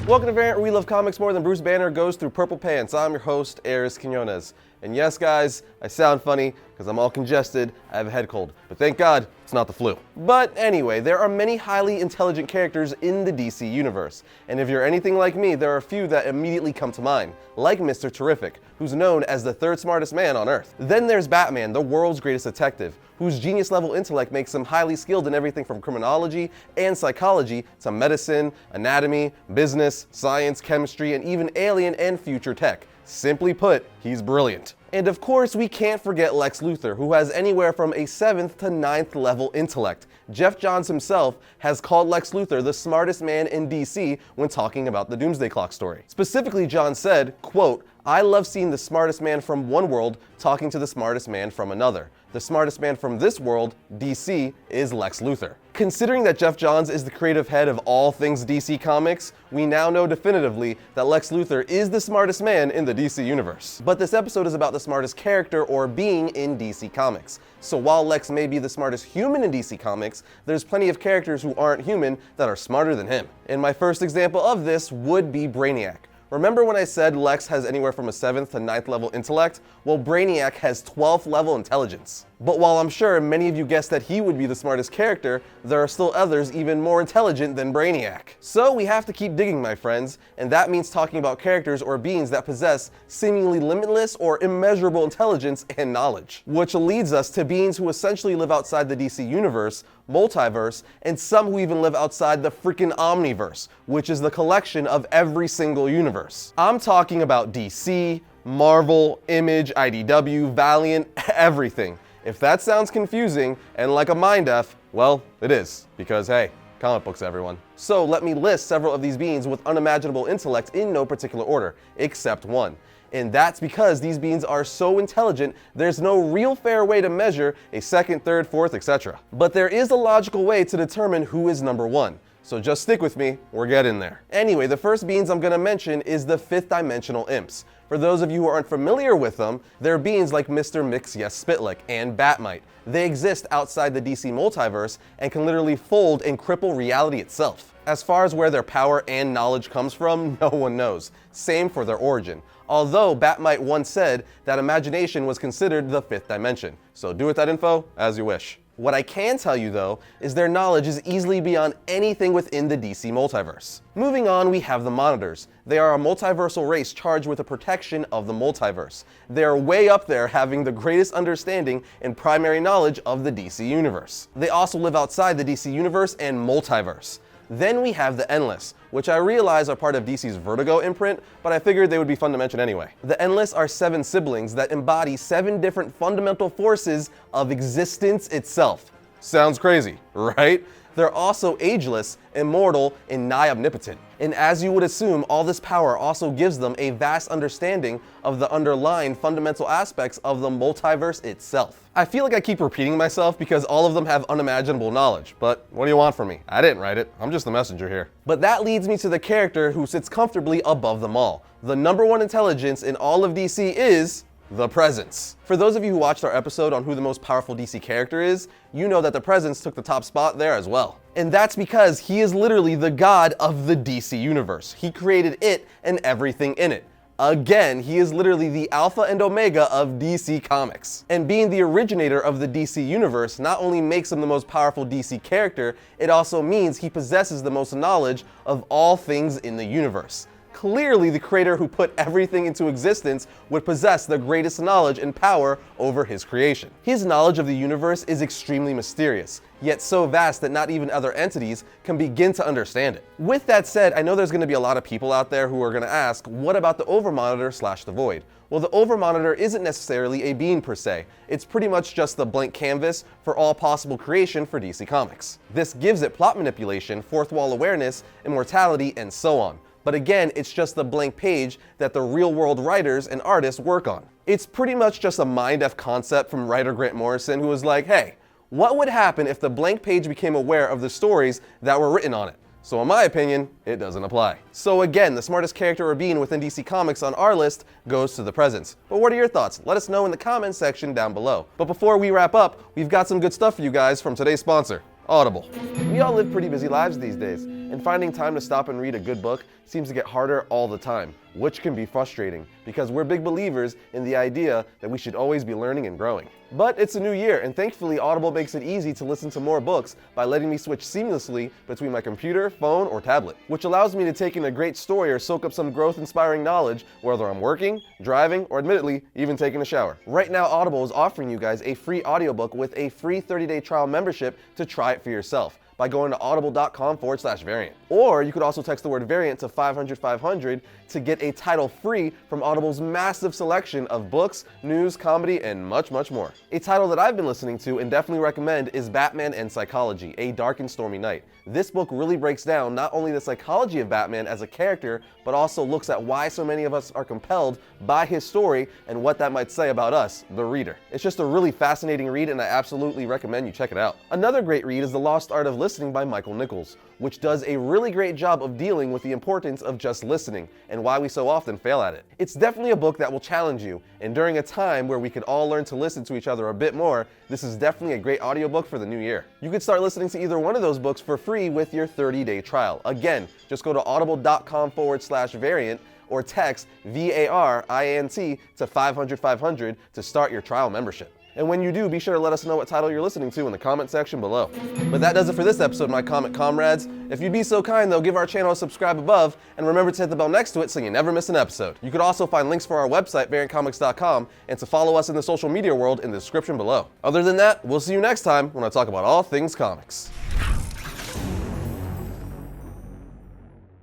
Welcome to Variant, where we love comics more than Bruce Banner goes through purple pants. I'm your host, Arris. And yes, guys, I sound funny because I'm all congested. I have a head cold. But thank God, it's not the flu. But anyway, there are many highly intelligent characters in the DC universe. And if you're anything like me, there are a few that immediately come to mind, like Mr. Terrific, who's known as the third smartest man on Earth. Then there's Batman, the world's greatest detective, whose genius-level intellect makes him highly skilled in everything from criminology and psychology to medicine, anatomy, business, science, chemistry, and even alien and future tech. Simply put, he's brilliant. And of course, we can't forget Lex Luthor, who has anywhere from a 7th to 9th level intellect. Jeff Johns himself has called Lex Luthor the smartest man in DC when talking about the Doomsday Clock story. Specifically, Johns said, quote, "I love seeing the smartest man from one world talking to the smartest man from another. The smartest man from this world, DC, is Lex Luthor." Considering that Jeff Johns is the creative head of all things DC Comics, we now know definitively that Lex Luthor is the smartest man in the DC universe. But this episode is about the smartest character or being in DC Comics. So while Lex may be the smartest human in DC Comics, there's plenty of characters who aren't human that are smarter than him. And my first example of this would be Brainiac. Remember when I said Lex has anywhere from a 7th to 9th level intellect? Well, Brainiac has 12th level intelligence. But while I'm sure many of you guessed that he would be the smartest character, there are still others even more intelligent than Brainiac. So we have to keep digging, my friends, and that means talking about characters or beings that possess seemingly limitless or immeasurable intelligence and knowledge. Which leads us to beings who essentially live outside the DC universe, multiverse, and some who even live outside the freaking Omniverse, which is the collection of every single universe. I'm talking about DC, Marvel, Image, IDW, Valiant, everything. If that sounds confusing and like a mind F, well, it is, because hey, comic books, everyone. So let me list several of these beings with unimaginable intellect in no particular order, except one. And that's because these beings are so intelligent, there's no real fair way to measure a second, third, fourth, etc. But there is a logical way to determine who is number one. So just stick with me, we're getting there. Anyway, the first beings I'm gonna mention is the 5th dimensional imps. For those of you who aren't familiar with them, they're beings like Mr. Mix-Yes-Spitlick and Batmite. They exist outside the DC multiverse and can literally fold and cripple reality itself. As far as where their power and knowledge comes from, no one knows. Same for their origin. Although Batmite once said that imagination was considered the 5th dimension. So do with that info as you wish. What I can tell you though, is their knowledge is easily beyond anything within the DC multiverse. Moving on, we have the Monitors. They are a multiversal race charged with the protection of the multiverse. They are way up there, having the greatest understanding and primary knowledge of the DC universe. They also live outside the DC universe and multiverse. Then we have the Endless, which I realize are part of DC's Vertigo imprint, but I figured they would be fun to mention anyway. The Endless are 7 siblings that embody 7 different fundamental forces of existence itself. Sounds crazy, right? They're also ageless, immortal, and nigh omnipotent. And as you would assume, all this power also gives them a vast understanding of the underlying fundamental aspects of the multiverse itself. I feel like I keep repeating myself because all of them have unimaginable knowledge, but what do you want from me? I didn't write it, I'm just the messenger here. But that leads me to the character who sits comfortably above them all. The #1 intelligence in all of DC is the Presence. For those of you who watched our episode on who the most powerful DC character is, you know that the Presence took the top spot there as well. And that's because he is literally the god of the DC universe. He created it and everything in it. Again, he is literally the alpha and omega of DC Comics. And being the originator of the DC universe not only makes him the most powerful DC character, it also means he possesses the most knowledge of all things in the universe. Clearly, the creator who put everything into existence would possess the greatest knowledge and power over his creation. His knowledge of the universe is extremely mysterious, yet so vast that not even other entities can begin to understand it. With that said, I know there's going to be a lot of people out there who are going to ask, what about the Overmonitor / the Void? Well, the Overmonitor isn't necessarily a being per se. It's pretty much just the blank canvas for all possible creation for DC Comics. This gives it plot manipulation, fourth wall awareness, immortality, and so on. But again, it's just the blank page that the real-world writers and artists work on. It's pretty much just a mind-F concept from writer Grant Morrison, who was like, hey, what would happen if the blank page became aware of the stories that were written on it? So in my opinion, it doesn't apply. So again, the smartest character or being within DC Comics on our list goes to the Presence. But what are your thoughts? Let us know in the comments section down below. But before we wrap up, we've got some good stuff for you guys from today's sponsor, Audible. We all live pretty busy lives these days, and finding time to stop and read a good book seems to get harder all the time, which can be frustrating because we're big believers in the idea that we should always be learning and growing. But it's a new year, and thankfully Audible makes it easy to listen to more books by letting me switch seamlessly between my computer, phone, or tablet, which allows me to take in a great story or soak up some growth-inspiring knowledge whether I'm working, driving, or admittedly, even taking a shower. Right now, Audible is offering you guys a free audiobook with a free 30-day trial membership to try it for yourself by going to audible.com/variant. Or you could also text the word variant to 500-500 to get a title free from Audible's massive selection of books, news, comedy, and much, much more. A title that I've been listening to and definitely recommend is Batman and Psychology: A Dark and Stormy Night. This book really breaks down not only the psychology of Batman as a character, but also looks at why so many of us are compelled by his story and what that might say about us, the reader. It's just a really fascinating read, and I absolutely recommend you check it out. Another great read is The Lost Art of Listening by Michael Nichols, which does a really great job of dealing with the importance of just listening and why we so often fail at it. It's definitely a book that will challenge you, and during a time where we could all learn to listen to each other a bit more, this is definitely a great audiobook for the new year. You could start listening to either one of those books for free with your 30-day trial. Again, just go to audible.com/variant or text VARIANT to 500-500 to start your trial membership. And when you do, be sure to let us know what title you're listening to in the comment section below. But that does it for this episode, my comic comrades. If you'd be so kind, though, give our channel a subscribe above, and remember to hit the bell next to it so you never miss an episode. You could also find links for our website, variantcomics.com, and to follow us in the social media world in the description below. Other than that, we'll see you next time when I talk about all things comics.